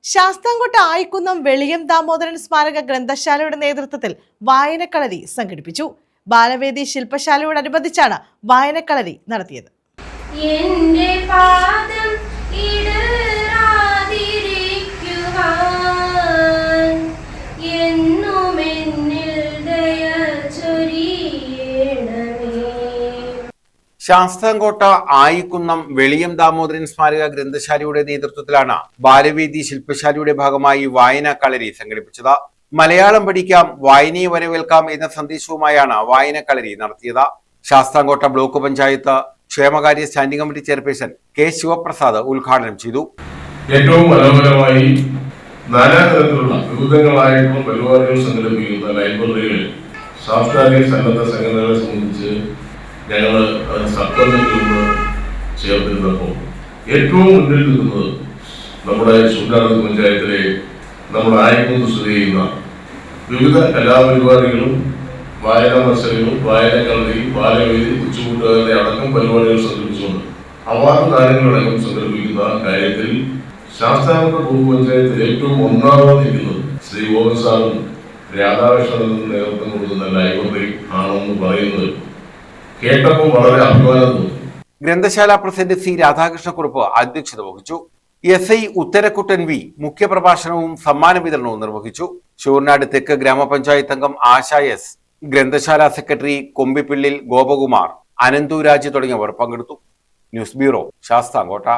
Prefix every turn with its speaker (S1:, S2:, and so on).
S1: ശാസ്താംകോട്ട ആയിക്കുന്നം വെളിയം ദാമോദരൻ സ്മാരക ഗ്രന്ഥശാലയുടെ നേതൃത്വത്തിൽ വായനക്കളരി സംഘടിപ്പിച്ചു. ബാലവേദി ശില്പശാലയോടനുബന്ധിച്ചാണ് വായനക്കളരി നടത്തിയത്.
S2: ശാസ്താംകോട്ട ആയിക്കുന്നം വെളിയം ദാമോദരൻ സ്മാരക ഗ്രന്ഥശാലയുടെ നേതൃത്വത്തിലാണ് ബാലവേദി ശില്പശാലയുടെ ഭാഗമായി വായനാ കളരി സംഘടിപ്പിച്ചത്. മലയാളം പഠിക്കാം, വായനയെ വരവേൽക്കാം എന്ന സന്ദേശവുമായാണ് വായനാ കളരി നടത്തിയത്. ശാസ്താംകോട്ട ബ്ലോക്ക് പഞ്ചായത്ത് ക്ഷേമകാര്യ standing committee chairperson K Sivaprasad ഉദ്ഘാടനം ചെയ്തു.
S3: ഏറ്റവും മനോഹരമായി നാനാതരത്തിലുള്ള വിവിധങ്ങളായിട്ടുള്ള പരിപാടികൾ സംഘടിപ്പിക്കുന്ന ലൈബ്രറികളിൽ സാംസ്കാരിക സന്നദ്ധ സംഘടനകളെ സംബന്ധിച്ച് ഞങ്ങൾ സബ്കമ്മിറ്റിയിൽ ചേർത്തിരുന്നപ്പോൾ ഏറ്റവും മുന്നിൽ നിൽക്കുന്നത് നമ്മുടെ ചൂണ്ടാനത്ത് പഞ്ചായത്തിലെ നമ്മുടെ ആയിക്കുന്നത്ത് സ്ഥിതി ചെയ്യുന്ന വിവിധ കലാപരിപാടികളും വായനാ മത്സരങ്ങളും വായനക്കളരി, ബാലവേദി, ഉച്ചകൂട്ടുകാരുടെ അടക്കം പരിപാടികൾ സംഘടിപ്പിച്ചുകൊണ്ട് അവാർഡ് ദാനങ്ങളടക്കം സംഘടിപ്പിക്കുന്ന കാര്യത്തിൽ ശാസ്താംകോട്ട ബ്ലോക്ക് പഞ്ചായത്തിൽ ഏറ്റവും ഒന്നാമത് നിൽക്കുന്നത് ശ്രീ ഗോവിന്ദ് സാറും രാധാകൃഷ്ണനും നേതൃത്വം കൊടുക്കുന്ന ലൈബ്രറി ആണെന്ന് പറയുന്നത് കേട്ടപ്പോൾ വളരെ അഭിമാനം തോന്നി.
S2: ഗ്രന്ഥശാല പ്രസിഡന്റ് സി രാധാകൃഷ്ണക്കുറുപ്പ് അധ്യക്ഷത വഹിച്ചു. SI ഉത്തരക്കുട്ടൻ വി മുഖ്യപ്രഭാഷണവും സമ്മാന വിതരണവും നിർവഹിച്ചു. ശൂർനാട് തെക്ക് ഗ്രാമപഞ്ചായത്ത് അംഗം ആശ S, ഗ്രന്ഥശാല സെക്രട്ടറി കൊമ്പിപ്പിള്ളിൽ ഗോപകുമാർ, അനന്തുരാജ് തുടങ്ങിയവർ പങ്കെടുത്തു. News bureau, Sasthamkotta.